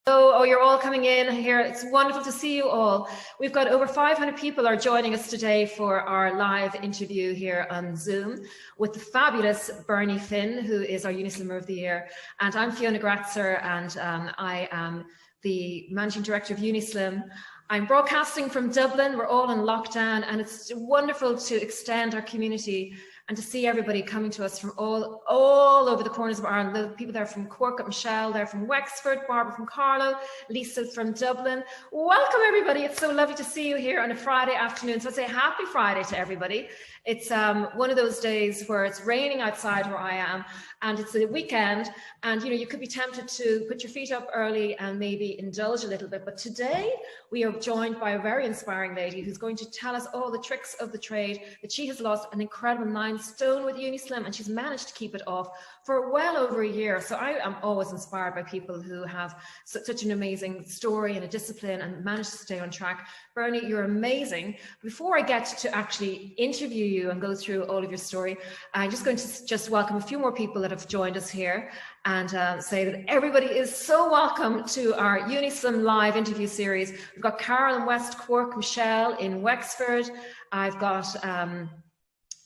Oh, you're all coming in here. It's wonderful to see you all. We've got over 500 people are joining us today for our live interview here on Zoom with the fabulous Bernie Finn, who is our Unislimmer of the Year. And I'm Fiona Gratzer, and I am the Managing Director of Unislim. I'm broadcasting from Dublin. We're all in lockdown, and it's wonderful to extend our community and to see everybody coming to us from all over the corners of Ireland. The people there from Cork, Michelle, they're from Wexford, Barbara from Carlow, Lisa from Dublin. Welcome everybody. It's so lovely to see you here on a Friday afternoon. So I'd say happy Friday to everybody. It's one of those days where it's raining outside where I am, and it's a weekend, and you could be tempted to put your feet up early and maybe indulge a little bit. But today we are joined by a very inspiring lady who's going to tell us all the tricks of the trade, that she has lost an incredible 9 stone with Unislim, and she's managed to keep it off for well over a year. So I am always inspired by people who have such an amazing story and a discipline and manage to stay on track. Bernie, you're amazing. Before I get to actually interview you and go through all of your story, I'm just going to welcome a few more people that have joined us here, and say that everybody is so welcome to our Unislim live interview series. We've got Carol in West Cork, Michelle in Wexford. I've got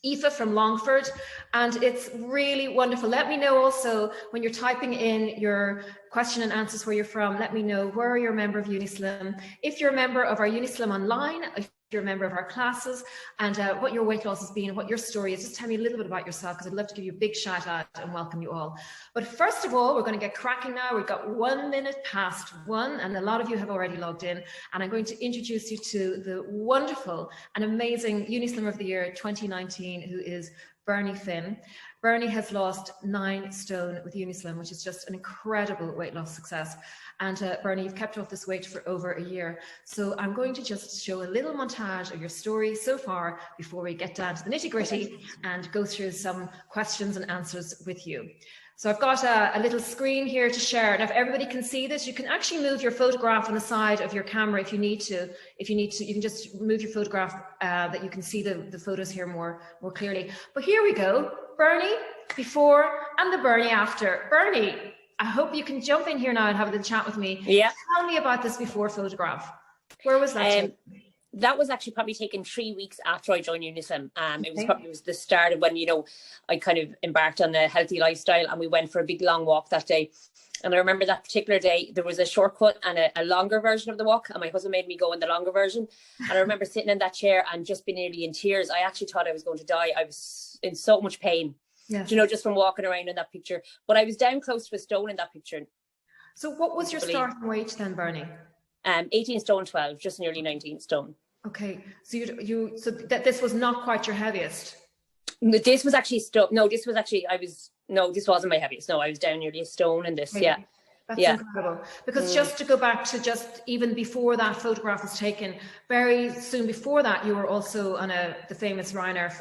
Aoife from Longford, and it's really wonderful. Let me know also when you're typing in your question and answers where you're from. Let me know where you're a member of Unislim, if you're a member of our Unislim online, if you're a member of our classes, and what your weight loss has been and what your story is. Just tell me a little bit about yourself, because I'd love to give you a big shout out and welcome you all. But first of all, we're going to get cracking now. We've got 1 minute past 1, and a lot of you have already logged in, and I'm going to introduce you to the wonderful and amazing Unislimmer of the Year 2019, who is Bernie Finn. Bernie has lost 9 stone with Unislim, which is just an incredible weight loss success. And Bernie, you've kept off this weight for over a year. So I'm going to just show a little montage of your story so far before we get down to the nitty-gritty and go through some questions and answers with you. So I've got a little screen here to share. Now, if everybody can see this, you can actually move your photograph on the side of your camera if you need to. If you need to, you can just move your photograph that you can see the photos here more clearly. But here we go. Bernie before and the Bernie after. Bernie, I hope you can jump in here now and have a little chat with me. Yeah. Tell me about this before photograph. Where was that? That was actually probably taken 3 weeks after I joined Unislim. It was the start of when, I kind of embarked on a healthy lifestyle, and we went for a big long walk that day. And I remember that particular day, there was a shortcut and a longer version of the walk, and my husband made me go in the longer version. And I remember sitting in that chair and just being nearly in tears. I actually thought I was going to die. I was in so much pain, yes, just from walking around in that picture. But I was down close to a stone in that picture. So what was your starting weight then, Bernie? 18 stone 12, just nearly 19 stone. Okay, so this was not quite your heaviest. This was actually this wasn't my heaviest. No, I was down nearly a stone in this. Okay. Yeah. That's incredible. Because just to go back to just even before that photograph was taken, very soon before that, you were also on the famous Ryanair,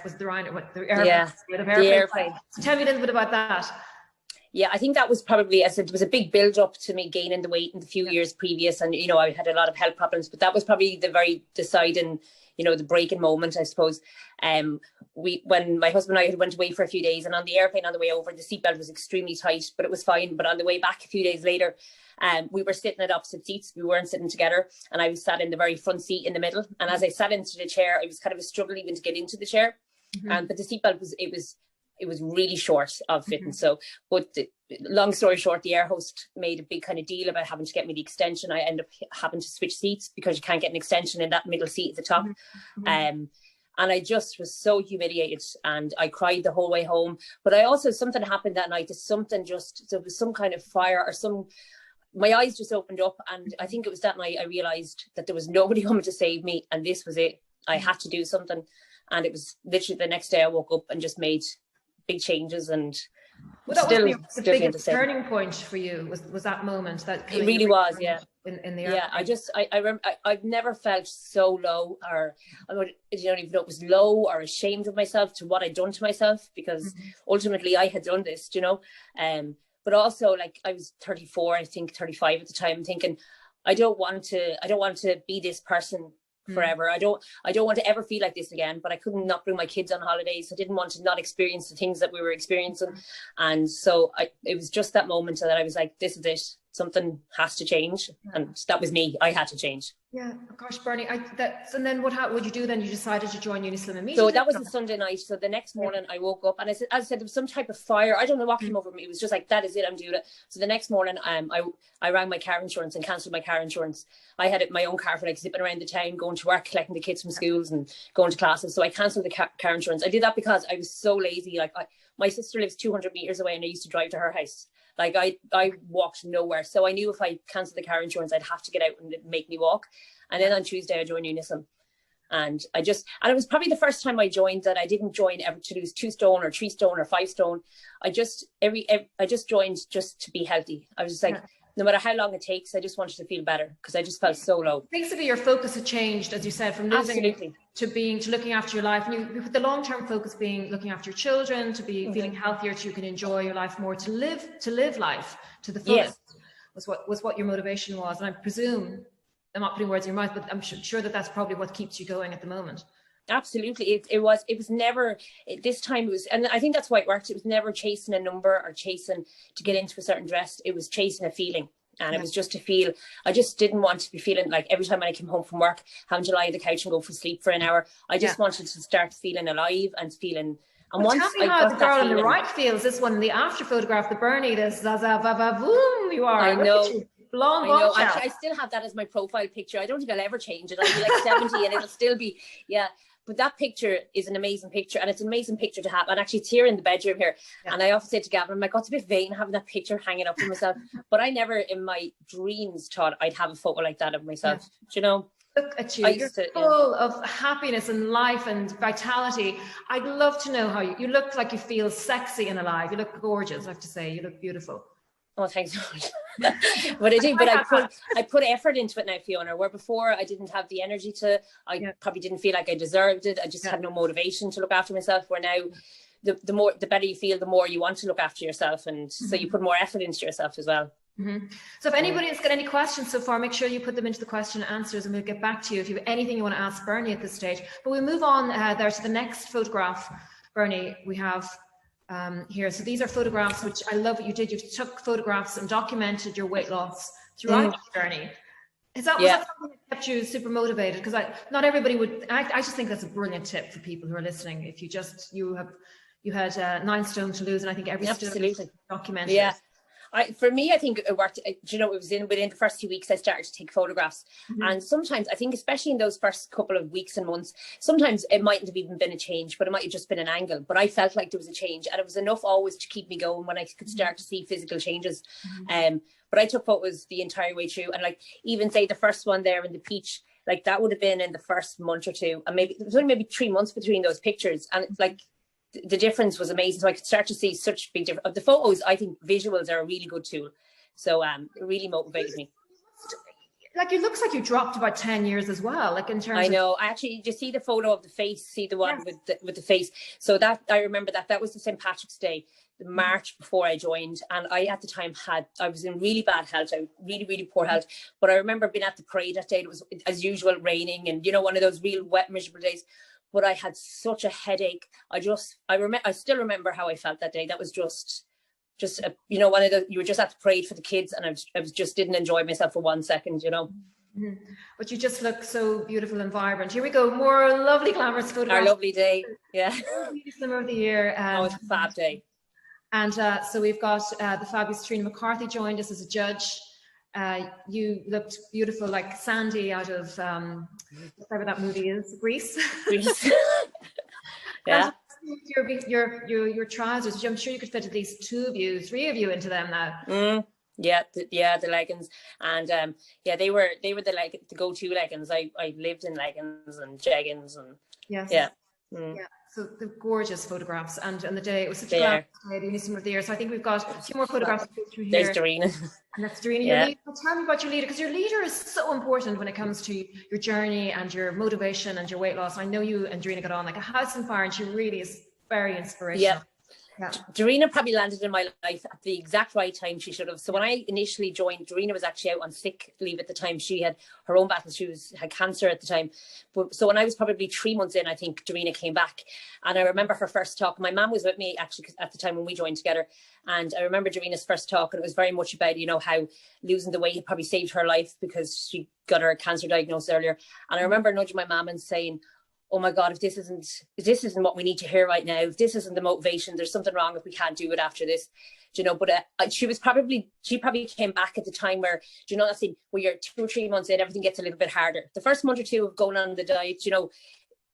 airplane. So tell me a little bit about that. Yeah, I think that was probably, as it was a big build up to me gaining the weight in the few years previous. And, I had a lot of health problems, but that was probably the very deciding, the breaking moment, I suppose. When my husband and I had went away for a few days, and on the airplane on the way over, the seatbelt was extremely tight, but it was fine. But on the way back a few days later, we were sitting at opposite seats. We weren't sitting together, and I was sat in the very front seat in the middle. And as I sat into the chair, it was kind of a struggle even to get into the chair. But the seatbelt was really short of fitting. So, but long story short, the air host made a big kind of deal about having to get me the extension. I ended up having to switch seats because you can't get an extension in that middle seat at the top. And I just was so humiliated, and I cried the whole way home. But I also, something happened that night. There was some kind of fire or my eyes just opened up. And I think it was that night I realized that there was nobody coming to save me. And this was it. I had to do something. And it was literally the next day I woke up and just made big changes. And that was the biggest turning point for you, was that moment. It really was, yeah. In the yeah, I remember I've never felt so low, or I don't even know it was low or ashamed of myself to what I'd done to myself, because ultimately I had done this, but also, like, I was 34, I think 35 at the time, thinking I don't want to be this person forever. I don't want to ever feel like this again. But I couldn't not bring my kids on holidays. I didn't want to not experience the things that we were experiencing. And so it was just that moment that I was like, this is it. something has to change. And that was me. I had to change. Yeah, oh gosh, Bernie, and then what would you do then? You decided to join Unislimmer immediately? So that was a Sunday night. So the next morning I woke up and as I said, there was some type of fire. I don't know what came over me. It was just like, that is it, I'm doing it. So the next morning, I rang my car insurance and cancelled my car insurance. I had my own car for like zipping around the town, going to work, collecting the kids from schools and going to classes. So I cancelled the car insurance. I did that because I was so lazy. Like my sister lives 200 meters away and I used to drive to her house. Like I walked nowhere. So I knew if I cancelled the car insurance, I'd have to get out and it'd make me walk. And then on Tuesday, I joined Unislimmer. And it was probably the first time I joined that I didn't join ever to lose 2 stone or 3 stone or 5 stone. I just joined just to be healthy. I was just like, no matter how long it takes, I just wanted to feel better because I just felt so low. Basically, your focus had changed, as you said, from losing to looking after your life. And you put the long-term focus being looking after your children, to be feeling healthier, so you can enjoy your life more, to live life to the fullest. Was what your motivation was. And I presume, I'm not putting words in your mouth, but I'm sure that that's probably what keeps you going at the moment. Absolutely. It was never, this time it was, and I think that's why it worked. It was never chasing a number or chasing to get into a certain dress. It was chasing a feeling. And it was just to feel, I just didn't want to be feeling like every time I came home from work, having to lie on the couch and go for sleep for an hour. I just wanted to start feeling alive and feeling. And well, tell me how the girl on the right feels. This one, the after photograph, the Bernie, this zaza va va boom, you are. I know. Blonde, I know. I still have that as my profile picture. I don't think I'll ever change it. I'll be like 70 and it'll still be, But that picture is an amazing picture, and it's an amazing picture to have. And actually, it's here in the bedroom here. Yeah. And I often say to Gavin, I'm like, oh, it's a bit vain having that picture hanging up for myself. But I never in my dreams thought I'd have a photo like that of myself. Yeah. Do you know? Look at you. You're full of happiness and life and vitality. I'd love to know how you look like you feel sexy and alive. You look gorgeous, I have to say. You look beautiful. Oh, thanks so much. But I do. But I put effort into it now, Fiona. Where before I didn't have the energy to. I probably didn't feel like I deserved it. I just had no motivation to look after myself. Where now, the better you feel, the more you want to look after yourself, and so you put more effort into yourself as well. So if anybody has got any questions so far, make sure you put them into the question and answers, and we'll get back to you if you have anything you want to ask Bernie at this stage. But we'll move on there to the next photograph, Bernie. We have. Here. So these are photographs, which I love what you did. You took photographs and documented your weight loss throughout your journey. Was that something that kept you super motivated? Because not everybody would. I just think that's a brilliant tip for people who are listening. If you had 9 stone to lose, and I think every stone documented. Yeah. For me, I think it worked. You know, it was within the first 2 weeks I started to take photographs, and sometimes I think, especially in those first couple of weeks and months, sometimes it mightn't have even been a change, but it might have just been an angle. But I felt like there was a change, and it was enough always to keep me going when I could start to see physical changes. But I took photos the entire way through, and like even say the first one there in the peach, like that would have been in the first month or two, and maybe there was only maybe 3 months between those pictures, and it's like. The difference was amazing. So I could start to see such big difference. The photos, I think visuals are a really good tool. So it really motivated me. Like it looks like you dropped about 10 years as well. Like in terms I know. I actually just see the photo of the face, see the one with the face. So that I remember that was the St. Patrick's Day, the March before I joined. And I at the time I was in really bad health. I really, really poor health. But I remember being at the parade that day. It was as usual raining and one of those real wet, miserable days. But I had such a headache. I still remember how I felt that day. That was just one of you were just at the parade for the kids, and I just didn't enjoy myself for 1 second, But you just look so beautiful and vibrant. Here we go, more lovely, glamorous photographs. Our lovely day, yeah. Summer of the year. It's a fab day. And so we've got the fabulous Trina McCarthy joined us as a judge. You looked beautiful, like Sandy out of whatever that movie is, Grease. Yeah. Your trousers, which I'm sure you could fit at least 2 of you, 3 of you into them now. Yeah, the leggings, and they were the go-to leggings. I lived in leggings and jeggings and yeah. So the gorgeous photographs, and the day it was such a glad day, the Unislimmer of the year. So I think we've got a few more photographs to go through here. There's Doreen. And that's Doreen. Yeah. Tell me about your leader, because your leader is so important when it comes to your journey and your motivation and your weight loss. I know you and Doreen got on like a house on fire, and she really is very inspirational. Dorina probably landed in my life at the exact right time she should have. So when I initially joined, Dorina was actually out on sick leave at the time. She had her own battle. She had cancer at the time. So when I was probably 3 months in, I think Dorina came back. And I remember her first talk. My mum was with me actually at the time when we joined together. And I remember Dorina's first talk, and it was very much about, you know, how losing the weight had probably saved her life because she got her cancer diagnosis earlier. And I remember nudging my mum and saying, oh my God, if this isn't what we need to hear right now, if this isn't the motivation, there's something wrong if we can't do it after this, you know. But she probably came back at the time where, you know, that's where you're 2 or 3 months in, everything gets a little bit harder. The first month or two of going on the diet, you know,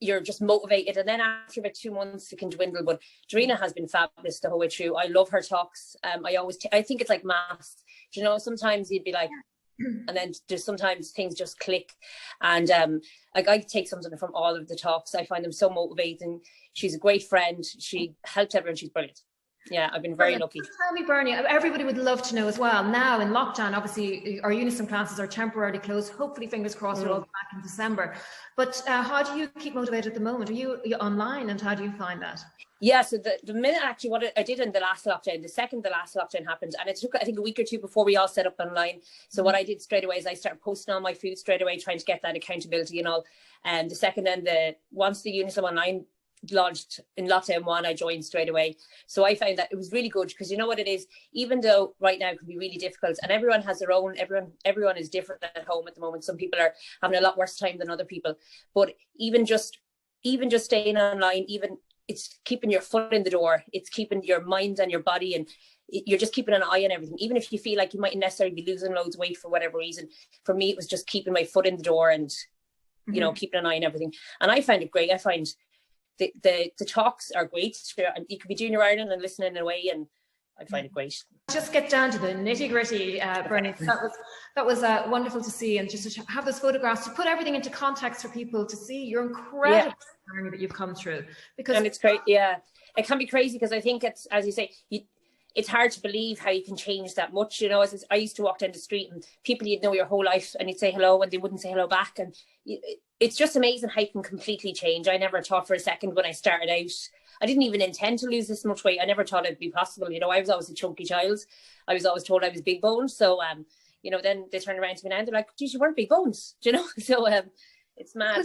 you're just motivated, and then after about 2 months it can dwindle. But Dorina has been fabulous the whole way through. I love her talks. I think it's like maths, you know. Sometimes you'd be like, and then there's sometimes things just click, and like I take something from all of the talks. I find them so motivating. She's a great friend. She helped everyone. She's brilliant. Yeah, I've been very lucky. Tell me, Bernie, everybody would love to know as well. Now in lockdown, obviously our Unislimmer classes are temporarily closed. Hopefully, fingers crossed, we'll all be back in December. But how do you keep motivated at the moment? Are you online, and how do you find that? Yeah, so the minute actually what I did in the last lockdown, the second the last lockdown happened, and it took I think a week or two before we all set up online. So what I did straight away is I started posting all my food straight away, trying to get that accountability and all. And the second then once the Unislimmer online launched in lockdown 1, I joined straight away. So I found that it was really good, because you know what it is, even though right now it can be really difficult, and everyone has their own, everyone is different at home at the moment. Some people are having a lot worse time than other people, but even just staying online, even it's keeping your foot in the door, it's keeping your mind and your body, and you're just keeping an eye on everything. Even if you feel like you mightn't necessarily be losing loads of weight for whatever reason, for me it was just keeping my foot in the door and you know, keeping an eye on everything. And I find it great. I find the talks are great. You could be doing your Ireland and listening away, and I find it great. Just get down to the nitty gritty, Bernie. That was wonderful to see, and just to have those photographs to put everything into context for people to see your incredible journey that you've come through. And it's great. Yeah, it can be crazy, because I think it's, as you say, it's hard to believe how you can change that much. You know, as I used to walk down the street and people you'd know your whole life, and you'd say hello and they wouldn't say hello back, and it's just amazing how you can completely change. I never thought for a second when I started out, I didn't even intend to lose this much weight. I never thought it'd be possible. You know, I was always a chunky child. I was always told I was big boned. So, you know, then they turn around to me now and they're like, geez, you weren't big bones, you know? So it's mad.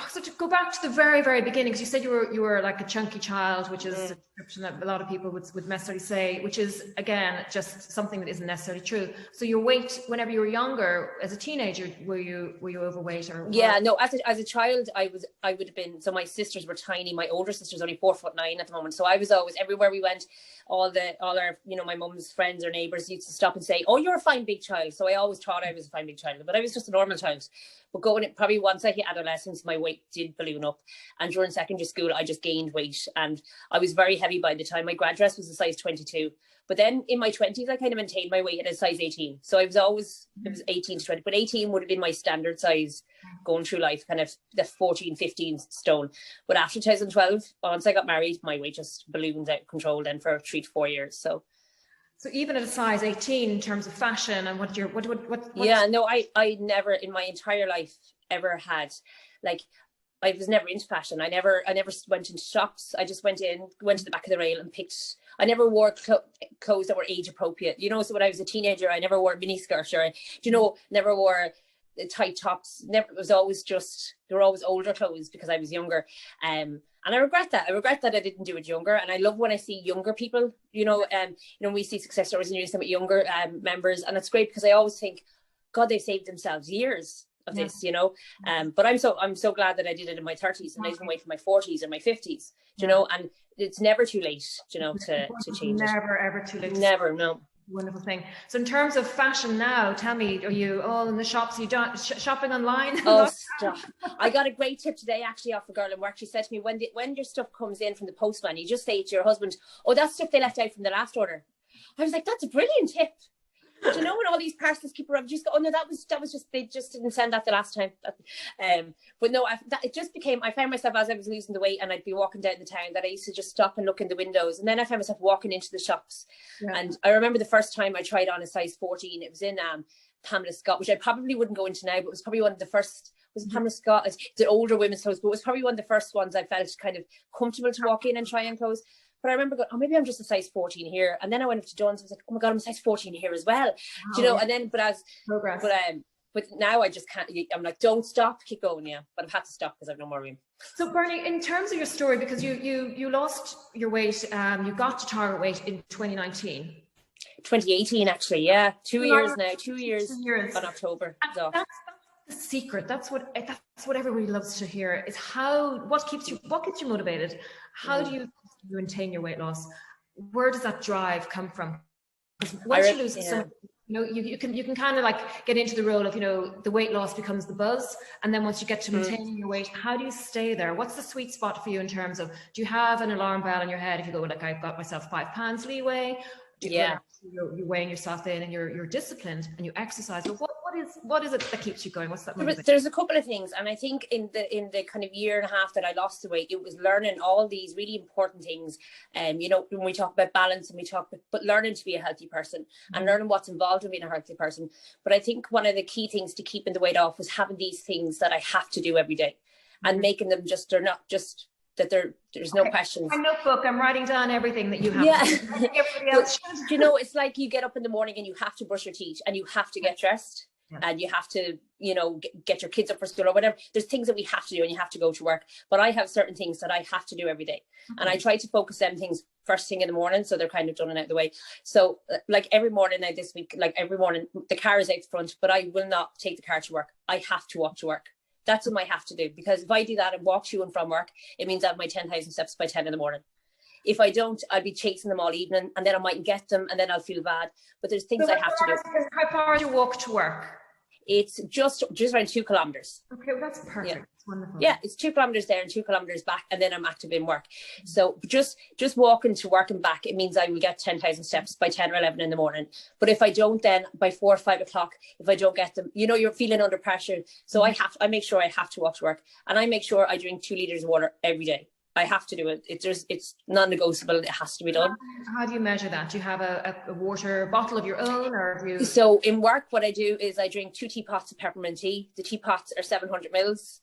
So to go back to the very, very beginning, because you said you were like a chunky child, which is a description that a lot of people would necessarily say, which is, again, just something that isn't necessarily true. So your weight, whenever you were younger, as a teenager, were you overweight? Or yeah, no, as a child, I would have been. So my sisters were tiny. My older sister's only 4'9" at the moment. So I was always, everywhere we went, all our, you know, my mum's friends or neighbours used to stop and say, "Oh, you're a fine big child." So I always thought I was a fine big child, but I was just a normal child. But probably once I hit adolescence, my weight did balloon up, and during secondary school, I just gained weight, and I was very heavy by the time. My grad dress was a size 22, but then in my 20s, I kind of maintained my weight at a size 18. So it was 18 to 20, but 18 would have been my standard size going through life, kind of the 14, 15 stone. But after 2012, once I got married, my weight just ballooned out of control then for 3 to 4 years. So even at a size 18 in terms of fashion and what yeah, no, I never in my entire life ever had, like, I was never into fashion. I never went into shops. I just went to the back of the rail and picked. I never wore clothes that were age appropriate. You know, so when I was a teenager, I never wore mini skirts or, you know, never wore tight tops. Never. It was always they were always older clothes because I was younger. And I regret that. I didn't do it younger. And I love when I see younger people, you know, we see success stories and with younger members, and it's great because I always think, God, they've saved themselves years of this, you know. But I'm so glad that I did it in my 30s and I didn't wait for my 40s or my 50s, you know. And it's never too late, you know, to change. Never ever too late. Never, no. Wonderful thing. So in terms of fashion now, tell me, are you all in the shops? Are you shopping online? Oh, stop. I got a great tip today actually off a girl in work. She said to me, when your stuff comes in from the postman, you just say to your husband, "Oh, that's stuff they left out from the last order." I was like, that's a brilliant tip. Do you know when all these parcels keep around, just go, "Oh no, that was just, they just didn't send that the last time." But no, I found myself as I was losing the weight and I'd be walking down the town that I used to just stop and look in the windows, and then I found myself walking into the shops. And I remember the first time I tried on a size 14, it was in Pamela Scott, which I probably wouldn't go into now, but it was probably one of the first. Was it Pamela Scott? It's the older women's clothes, but it was probably one of the first ones I felt kind of comfortable to walk in and try on clothes. But I remember going, oh, maybe I'm just a size 14 here. And then I went up to Dawn's and was like, oh my God, I'm a size 14 here as well. Wow. Do you know, and then, Progress. But now I just can't, I'm like, don't stop, keep going. Yeah. But I've had to stop because I've no more room. So Bernie, in terms of your story, because you lost your weight, you got to target weight in 2019. 2018, actually. Yeah. 2 years now, 2 years on October. So. That's the secret. That's what everybody loves to hear, is what keeps you motivated? How do you maintain your weight loss? Where does that drive come from? Because once you lose some, you can kind of like get into the role of, the weight loss becomes the buzz, and then once you get to maintaining your weight, how do you stay there? What's the sweet spot for you in terms of, do you have an alarm bell in your head if you go like, I've got myself 5 pounds leeway? You're weighing yourself in and you're disciplined and you exercise. But what is it that keeps you going? What's that motivation? There's a couple of things, and I think in the kind of year and a half that I lost the weight, it was learning all these really important things. When we talk about balance and but learning to be a healthy person and learning what's involved in being a healthy person. But I think one of the key things to keeping the weight off was having these things that I have to do every day, and making them they're not just that there's no questions. My notebook, I'm writing down everything that you have. Yeah. Everybody else. It's like you get up in the morning and you have to brush your teeth and you have to get dressed and you have to, get your kids up for school or whatever. There's things that we have to do and you have to go to work. But I have certain things that I have to do every day. And I try to focus them things first thing in the morning, so they're kind of done and out of the way. So like every morning now this week, like every morning, the car is out the front, but I will not take the car to work. I have to walk to work. That's what I have to do, because if I do that and walk to and from work, it means I have my 10,000 steps by 10 in the morning. If I don't, I'll be chasing them all evening, and then I mightn't get them, and then I'll feel bad. But there's things I have to do. How far do you walk to work? It's just around 2 kilometers. Okay, well, that's perfect. Yeah. It's wonderful. Yeah, it's 2 kilometers there and 2 kilometers back, and then I'm active in work. So just walking to work and back, it means I will get 10,000 steps by 10 or 11 in the morning. But if I don't, then by 4 or 5 o'clock, if I don't get them, you're feeling under pressure. So I make sure I have to walk to work, and I make sure I drink 2 liters of water every day. I have to do it. It's non-negotiable. It has to be done. How do you measure that? Do you have a water bottle of your own, or have you? So in work, what I do is I drink 2 teapots of peppermint tea. The teapots are 700 mils,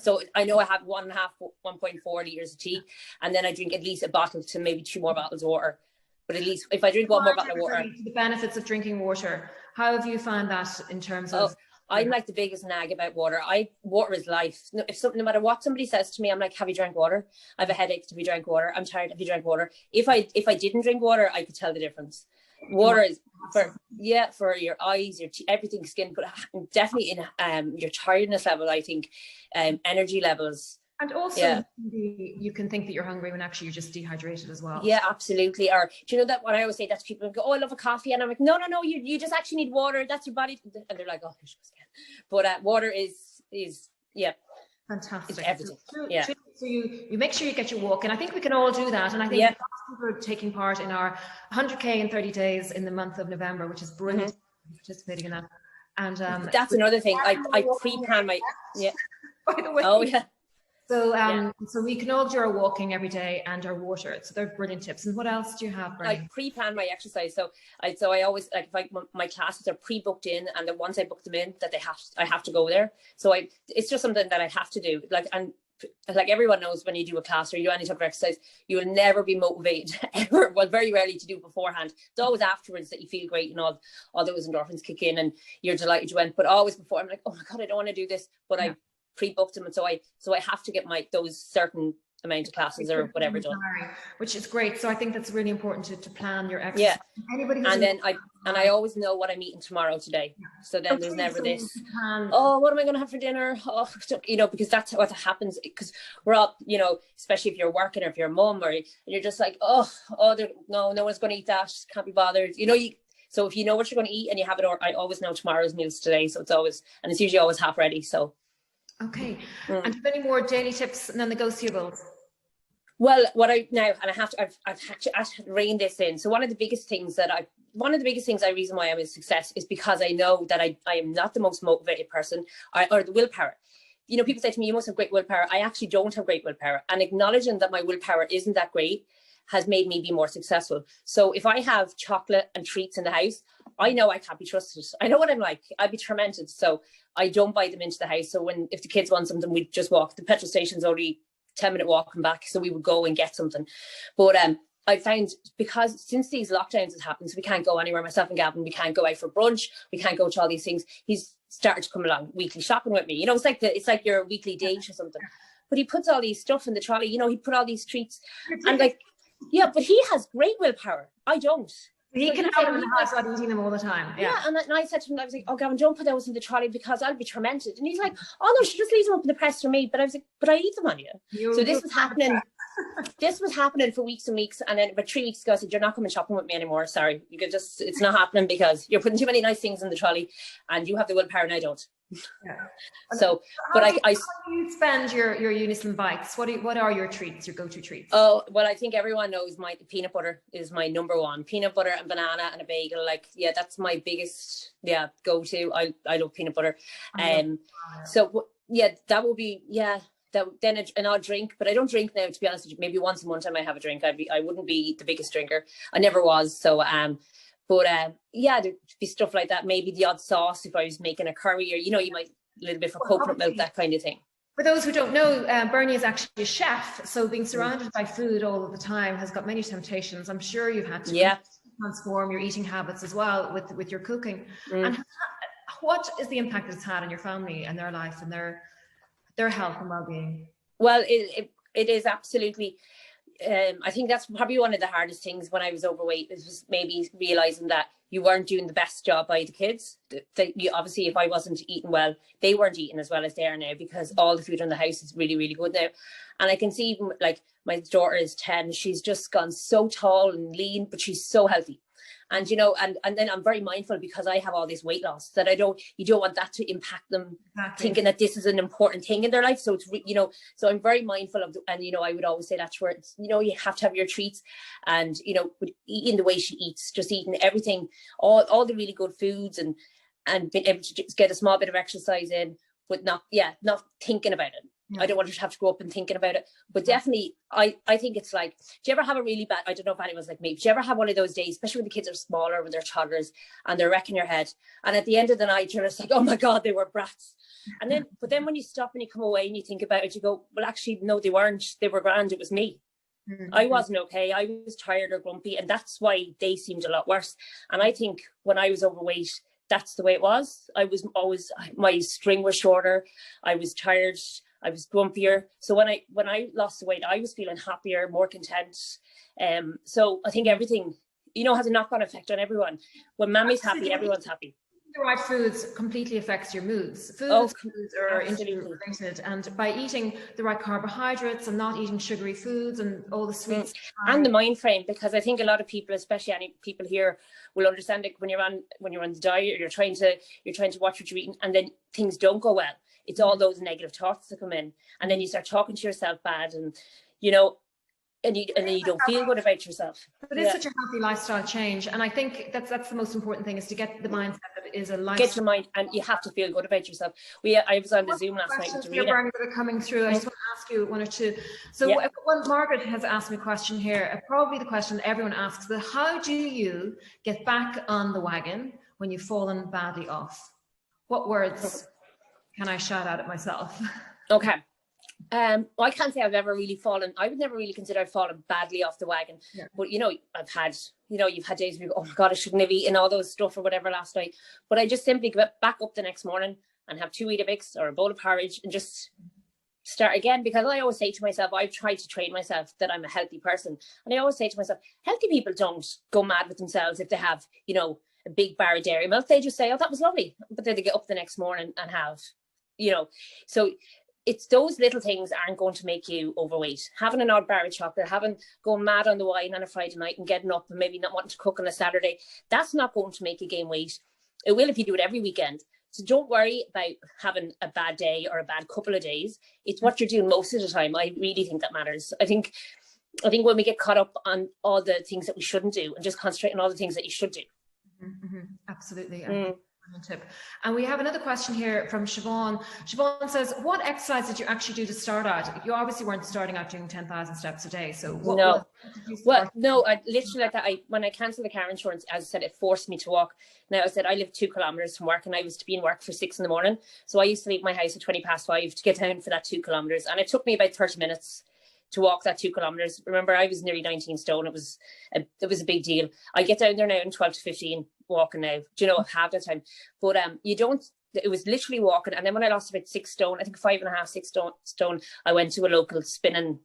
so I know I have 1.4 liters of tea, and then I drink at least a bottle to maybe 2 more bottles of water. But at least if I drink 1 more bottle of water. The benefits of drinking water. How have you found that in terms of? I'm like the biggest nag about water. Water is life. No matter what somebody says to me, I'm like, have you drank water? I have a headache. Have you drank water? I'm tired. Have you drank water? If I didn't drink water, I could tell the difference. Water is for your eyes, your everything, skin, but definitely in your tiredness level. I think energy levels. And also, you can think that you're hungry when actually you're just dehydrated as well. Yeah, absolutely. Or do you know that when I always say that to people, go, "Oh, I love a coffee," and I'm like, "No, you just actually need water. That's your body." And they're like, "Oh, but water is fantastic. It's everything. So you make sure you get your walk, and I think we can all do that. And I think people are taking part in our 100K in 30 days in the month of November, which is brilliant. Participating in that, and that's another thing. I pre-plan my By the way, oh yeah. So so we can all do our walking every day and our water. So they're brilliant tips. And what else do you have, Bernie? I pre-plan my exercise. So I always like my classes are pre-booked in, and then once I book them in, that I have to go there. So it's just something that I have to do. Like everyone knows, when you do a class or you do any type of exercise, you will never be motivated ever. Well, very rarely to do beforehand. It's always afterwards that you feel great and all those endorphins kick in and you're delighted you went. But always before, I'm like, oh my God, I don't want to do this. But I pre-booked them, and so I have to get those certain amount of classes or whatever done, which is great. So I think that's really important to plan your exercise. I always know what I'm eating tomorrow today, so then there's never this what am I going to have for dinner, because that's what happens, because we're all, especially if you're working or if you're a mum, and you're just like no one's going to eat that, can't be bothered, so if you know what you're going to eat and you have it, or I always know tomorrow's meals today, so it's usually always half ready. So okay. And do you have any more daily tips and non-negotiables? Well, I've had to rein this in. So one of the biggest things reason why I'm a success is because I know that I am not the most motivated person or the willpower. People say to me, you must have great willpower. I actually don't have great willpower. And acknowledging that my willpower isn't that great has made me be more successful. So if I have chocolate and treats in the house, I know I can't be trusted. I know what I'm like. I'd be tormented. So I don't buy them into the house. So if the kids want something, we just walk. The petrol station's only 10-minute walk and back, so we would go and get something. But I found, because since these lockdowns has happened, so we can't go anywhere, myself and Gavin, we can't go out for brunch, we can't go to all these things. He's started to come along weekly shopping with me. You know, it's like your weekly date or something. But he puts all these stuff in the trolley, you know, he put all these treats. And like, yeah, but he has great willpower. I don't. He can have them in the house without eating them all the time. Yeah, and I said to him, I was like, oh, Gavin, don't put those in the trolley because I'll be tormented. And he's like, oh, no, she just leaves them up in the press for me. But I was like, but I eat them on you. So this was happening. This was happening for weeks and weeks. And then about 3 weeks ago, I said, you're not coming shopping with me anymore. Sorry. You could just, it's not happening because you're putting too many nice things in the trolley and you have the willpower and I don't. Yeah. So, but how do you spend your Unislim bikes? What are your treats, your go-to treats? Oh, well, I think everyone knows my peanut butter is my number one. Peanut butter and banana and a bagel. Like, yeah, that's my biggest, go-to. I love peanut butter. So yeah, that will be, then an odd drink, but I don't drink now, to be honest with you. Maybe once a month I might have a drink. I wouldn't be the biggest drinker. I never was. So, but there'd be stuff like that. Maybe the odd sauce if I was making a curry, or, you know, you might a little bit for coconut milk, that kind of thing. For those who don't know, Bernie is actually a chef. So being surrounded by food all of the time has got many temptations. I'm sure you've had to transform your eating habits as well with your cooking. And what is the impact it's had on your family and their life and their health and well-being? Well, it is absolutely. I think that's probably one of the hardest things when I was overweight, was maybe realizing that you weren't doing the best job by the kids. Obviously, if I wasn't eating well, they weren't eating as well as they are now, because all the food in the house is really, really good now. And I can see, like, my daughter is 10, she's just gone so tall and lean, but she's so healthy. And, you know, and then I'm very mindful, because I have all this weight loss, that you don't want that to impact them thinking that this is an important thing in their life. So it's, you know, so I'm very mindful of, and, you know, I would always say that's where it's, you know, you have to have your treats, and, you know, eating the way she eats, just eating everything, all the really good foods, and being able to just get a small bit of exercise in, but not thinking about it. I don't want her to have to grow up and thinking about it. But definitely, I think it's like, do you ever have a really bad, I don't know if anyone's like me, but do you ever have one of those days, especially when the kids are smaller, when they're toddlers, and they're wrecking your head, and at the end of the night, you're just like, oh my God, they were brats. And then, but then when you stop and you come away and you think about it, you go, well, actually, no, they weren't. They were grand. It was me. I wasn't okay. I was tired or grumpy, and that's why they seemed a lot worse. And I think when I was overweight, that's the way it was. I was always, my string was shorter. I was tired. I was grumpier. So when I lost the weight, I was feeling happier, more content. So I think everything, you know, has a knock-on effect on everyone. When Mammy's happy, everyone's happy. The right foods completely affects your moods. Foods are interrelated, and by eating the right carbohydrates and not eating sugary foods and all the sweets and the mind frame, because I think a lot of people, especially any people here, will understand it when you're on the diet, or you're trying to watch what you're eating, and then things don't go well. It's all those negative thoughts that come in, and then you start talking to yourself bad, and, you know, and then you don't feel good about yourself. But it's such a healthy lifestyle change, and I think that's the most important thing, is to get the mindset that it is a lifestyle. Get your mind, and you have to feel good about yourself. I was on the Zoom last night with Rita. That are coming through. I just want to ask you one or two. So Margaret has asked me a question here, probably the question everyone asks, but how do you get back on the wagon when you've fallen badly off? What words can I shout out at myself? Okay. Well, I can't say I've ever really fallen. I would never really consider I've fallen badly off the wagon. Yeah. But, you know, you've had days where you go, oh my God, I shouldn't have eaten all those stuff or whatever last night. But I just simply get back up the next morning and have 2 Weetabix or a bowl of porridge and just start again. Because I always say to myself, I've tried to train myself that I'm a healthy person. And I always say to myself, healthy people don't go mad with themselves if they have, you know, a big bar of dairy milk. They just say, oh, that was lovely. But then they get up the next morning and have, you know, so it's those little things aren't going to make you overweight. Having an odd bar of chocolate, going mad on the wine on a Friday night and getting up and maybe not wanting to cook on a Saturday, that's not going to make you gain weight. It will if you do it every weekend. So don't worry about having a bad day or a bad couple of days. It's what you're doing most of the time. I really think that matters. I think when we get caught up on all the things that we shouldn't do and just concentrate on all the things that you should do. Absolutely. Tip. And we have another question here from Siobhan. Siobhan says, what exercise did you actually do to start out? You obviously weren't starting out doing 10,000 steps a day. So no, I literally like that. When I cancelled the car insurance, as I said, it forced me to walk. Now I said I live 2 kilometers from work, and I was to be in work for 6 a.m. So I used to leave my house at 5:20 to get down for that 2 kilometers. And it took me about 30 minutes to walk that 2 kilometers. Remember, I was nearly 19 stone. It was a big deal. I get down there now in 12 to 15 walking now. Do you know, half the time? But you don't. It was literally walking, and then when I lost about 6 stone, I think 5.5, 6 stone, I went to a local spinning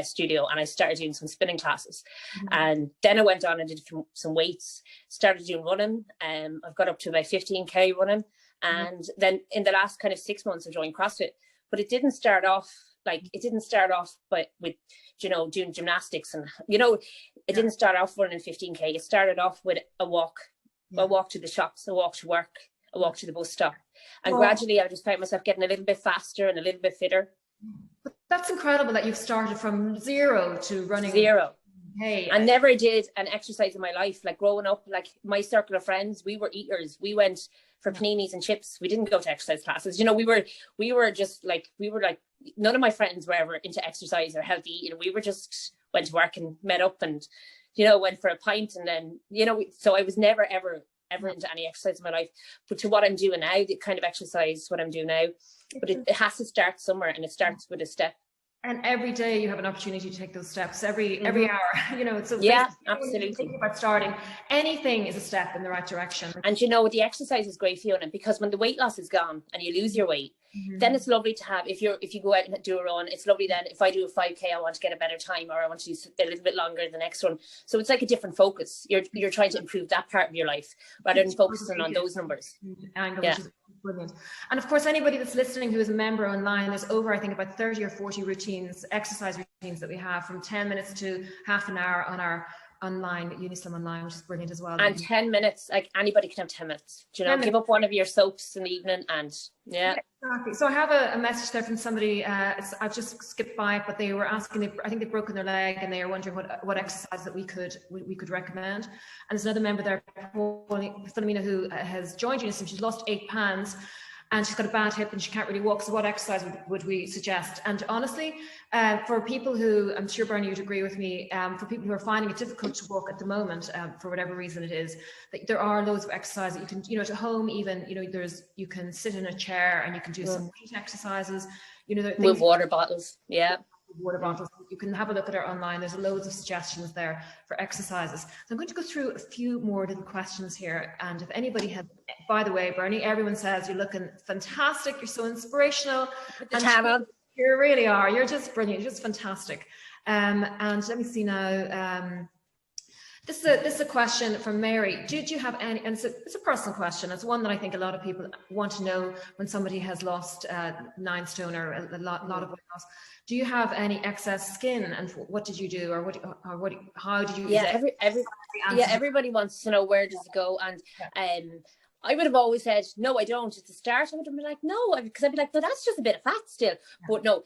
studio and I started doing some spinning classes. And then I went on and did some weights, started doing running. I've got up to about 15k running, and then in the last kind of 6 months I joined CrossFit. But it didn't start off but with, you know, doing gymnastics, and, you know, it didn't start off running 15k. It started off with a walk to the shops, a walk to work, a walk to the bus stop, and gradually I just found myself getting a little bit faster and a little bit fitter. But that's incredible that you've started from zero to running. Zero. Hey, I never did an exercise in my life. Like growing up, like my circle of friends, we were eaters. We went for paninis and chips. We didn't go to exercise classes. You know, we were just like, none of my friends were ever into exercise or healthy eating. We were just went to work and met up and, you know, went for a pint, and then, you know, so I was never ever into any exercise in my life. But to what I'm doing now, the kind of exercise what I'm doing now, but it has to start somewhere, and it starts with a step. And every day you have an opportunity to take those steps, every hour, you know. So absolutely. Thinking about starting, anything is a step in the right direction. And, you know, the exercise is great, Fiona, because when the weight loss is gone and you lose your weight, then it's lovely to have, if you go out and do a run, it's lovely then, if I do a 5k, I want to get a better time, or I want to do a little bit longer the next one. So it's like a different focus. You're trying to improve that part of your life rather than focusing on those numbers. Angle, which is brilliant. And of course, anybody that's listening who is a member online, there's over, I think, about 30 or 40 routines, exercise routines that we have, from 10 minutes to half an hour on our online, Unislimmer online, which is brilliant as well. And 10 minutes, like anybody can have 10 minutes. Do you know, give up one of your soaps in the evening, and exactly. So I have a message there from somebody, I've just skipped by it, but they were asking, I think they've broken their leg, and they are wondering what exercise that we could recommend. And there's another member there, Philomena, who has joined Unislimmer. She's lost 8 pounds. And she's got a bad hip and she can't really walk. So what exercise would we suggest? And honestly, for people who, I'm sure Bernie would agree with me, for people who are finding it difficult to walk at the moment, for whatever reason it is, that there are loads of exercise that you can, you know, at home even, you know, you can sit in a chair and you can do some weight exercises, you know, with water bottles. Water bottles. You can have a look at our online. There's loads of suggestions there for exercises. So I'm going to go through a few more little questions here. And if anybody has, by the way, Bernie, everyone says you're looking fantastic. You're so inspirational. And you really are. You're just brilliant. You're just fantastic. And let me see now. This is a question from Mary. Did you have any, and it's a personal question. It's one that I think a lot of people want to know when somebody has lost 9 stone or a lot of weight loss. Do you have any excess skin, and what did you do, or how did you? Everybody wants to know, where does it go, and I would have always said no, I don't. At the start, I would have been like no, because I'd be like, no, that's just a bit of fat still. But no,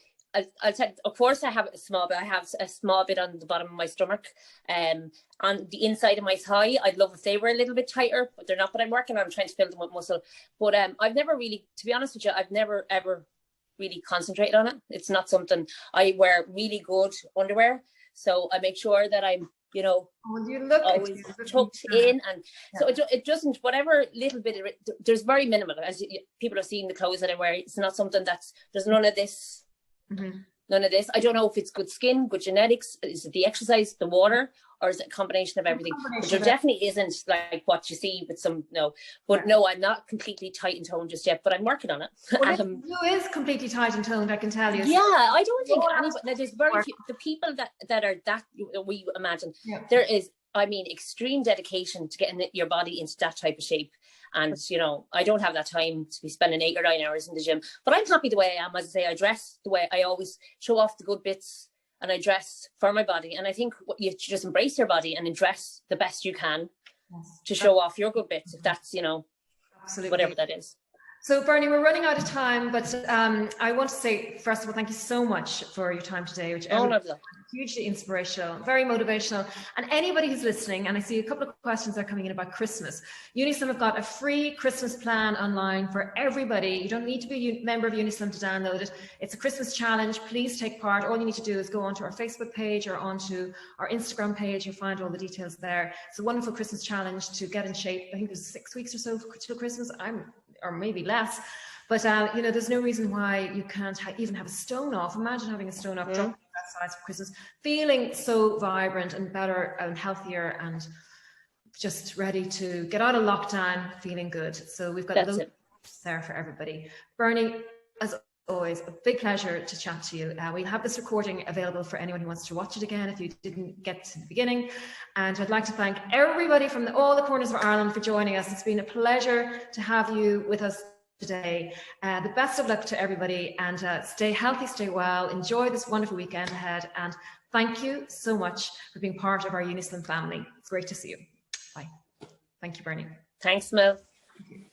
I'll tell. Of course, I have a small bit. I have a small bit on the bottom of my stomach, on the inside of my thigh. I'd love if they were a little bit tighter, but they're not. But I'm working on trying to fill them with muscle. But I've never really, to be honest with you, I've never ever really concentrated on it. It's not something. I wear really good underwear, so I make sure that I'm, you know, always tucked in, and so it doesn't, whatever little bit of it, there's very minimal, as people are seeing the clothes that I wear. It's not something there's none of this. None of this. I don't know if it's good skin, good genetics, is it the exercise, the water, or is it a combination of everything? But there definitely isn't like what you see with some, no. But no, I'm not completely tight and toned just yet, but I'm working on it. Well, who is completely tight and toned, I can tell you. Yeah, I don't think anybody, there's very few, the people that are that, we imagine, there is, I mean, extreme dedication to getting your body into that type of shape. And, you know, I don't have that time to be spending 8 or 9 hours in the gym, but I'm happy the way I am. As I say, I dress the way I always show off the good bits, and I dress for my body. And I think you just embrace your body and dress the best you can to show off your good bits, if that's, you know, whatever that is. So Bernie, we're running out of time, but I want to say, first of all, thank you so much for your time today, which is hugely inspirational, very motivational. And anybody who's listening, and I see a couple of questions are coming in about Christmas. Unislim have got a free Christmas plan online for everybody. You don't need to be a member of Unislim to download it. It's a Christmas challenge. Please take part. All you need to do is go onto our Facebook page or onto our Instagram page. You'll find all the details there. It's a wonderful Christmas challenge to get in shape. I think there's 6 weeks or so till Christmas. Or maybe less, but you know, there's no reason why you can't even have a stone off. Imagine having a stone off, drop outside for Christmas, feeling so vibrant and better and healthier and just ready to get out of lockdown, feeling good. So we've got loads there for everybody. Bernie, as always, a big pleasure to chat to you. We'll have this recording available for anyone who wants to watch it again if you didn't get to the beginning. And I'd like to thank everybody from all the corners of Ireland for joining us. It's been a pleasure to have you with us today. The best of luck to everybody, and stay healthy, stay well, enjoy this wonderful weekend ahead, and thank you so much for being part of our Unislim family. It's great to see you. Bye. Thank you, Bernie. Thanks, Mel. Thank you.